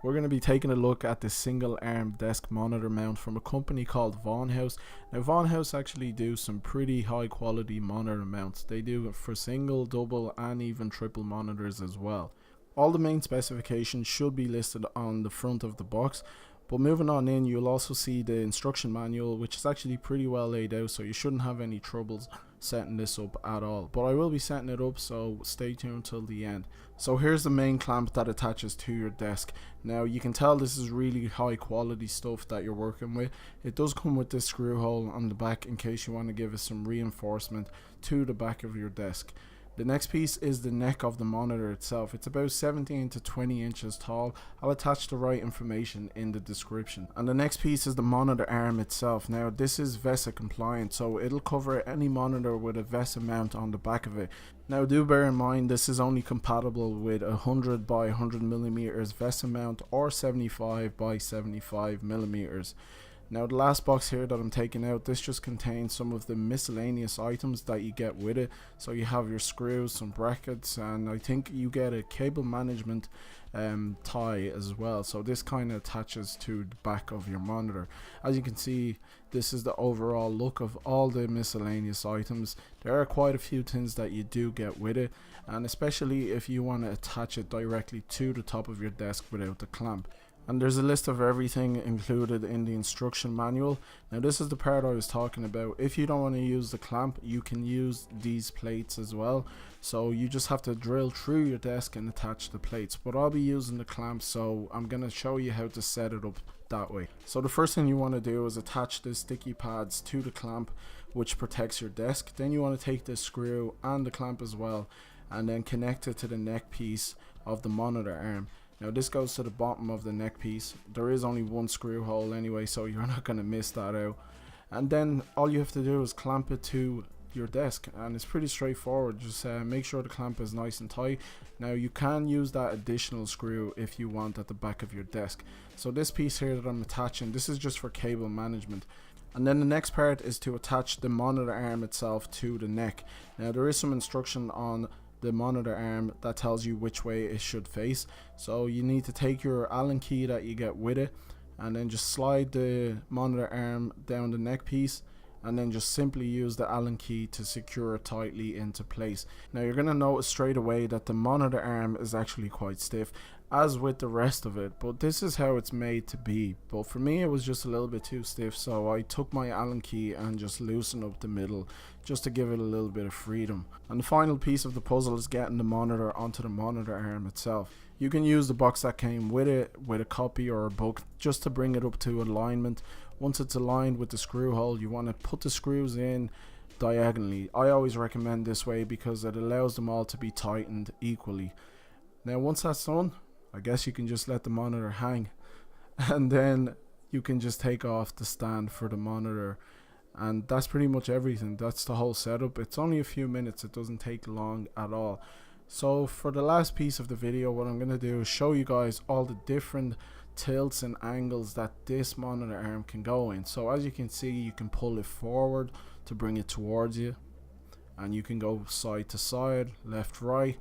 We're going to be taking a look at the single arm desk monitor mount from a company called VonHaus. Now VonHaus actually do some pretty high quality monitor mounts. They do it for single, double and even triple monitors as well. All the main specifications should be listed on the front of the box. But moving on in, you'll also see the instruction manual, which is actually pretty well laid out, so you shouldn't have any troubles setting this up at all. But I will be setting it up, so stay tuned till the end. So here's the main clamp that attaches to your desk. Now you can tell this is really high quality stuff that you're working with. It does come with this screw hole on the back in case you want to give it some reinforcement to the back of your desk. The next piece is the neck of the monitor itself. It's about 17 to 20 inches tall. I'll attach the right information in the description. And the next piece is the monitor arm itself. Now this is VESA compliant, so it'll cover any monitor with a VESA mount on the back of it. Now do bear in mind this is only compatible with 100 by 100 millimeters VESA mount or 75 by 75 millimeters. Now the last box here that I'm taking out, this just contains some of the miscellaneous items that you get with it. So you have your screws, some brackets, and I think you get a cable management tie as well. So this kind of attaches to the back of your monitor. As you can see, this is the overall look of all the miscellaneous items. There are quite a few things that you do get with it, and especially if you want to attach it directly to the top of your desk without the clamp. And there's a list of everything included in the instruction manual. Now this is the part I was talking about. If you don't want to use the clamp, you can use these plates as well. So you just have to drill through your desk and attach the plates. But I'll be using the clamp, so I'm going to show you how to set it up that way. So the first thing you want to do is attach the sticky pads to the clamp, which protects your desk. Then you want to take the screw and the clamp as well, and then connect it to the neck piece of the monitor arm. Now this goes to the bottom of the neck piece. There is only one screw hole anyway, so you're not going to miss that out. And then all you have to do is clamp it to your desk, and it's pretty straightforward. Just make sure the clamp is nice and tight. Now you can use that additional screw if you want at the back of your desk. So this piece here that I'm attaching, this is just for cable management. And then the next part is to attach the monitor arm itself to the neck. Now there is some instruction on the monitor arm that tells you which way it should face. So you need to take your Allen key that you get with it and then just slide the monitor arm down the neck piece, and then just simply use the Allen key to secure it tightly into place. Now you're going to notice straight away that the monitor arm is actually quite stiff, as with the rest of it, but this is how it's made to be. But for me it was just a little bit too stiff, so I took my Allen key and just loosened up the middle just to give it a little bit of freedom. And the final piece of the puzzle is getting the monitor onto the monitor arm itself. You can use the box that came with it, with a copy or a book, just to bring it up to alignment. Once it's aligned with the screw hole, you want to put the screws in diagonally. I always recommend this way because it allows them all to be tightened equally. Now once that's done, I guess you can just let the monitor hang, and then you can just take off the stand for the monitor, and that's pretty much everything. That's the whole setup. It's only a few minutes, it doesn't take long at all. So for the last piece of the video, what I'm going to do is show you guys all the different tilts and angles that this monitor arm can go in. So as you can see, you can pull it forward to bring it towards you, and you can go side to side, left, right,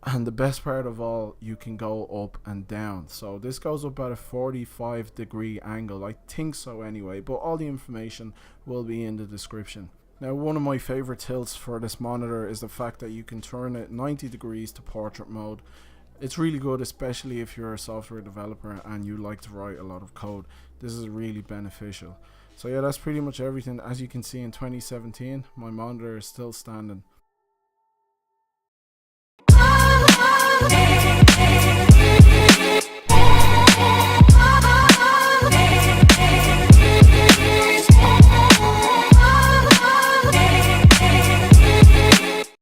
and the best part of all, you can go up and down. So this goes up at a 45-degree angle, I think so anyway, but all the information will be in the description. Now one of my favorite tilts for this monitor is the fact that you can turn it 90 degrees to portrait mode. It's really good, especially if you're a software developer and you like to write a lot of code. This is really beneficial. So yeah, that's pretty much everything. As you can see, in 2017 my monitor is still standing.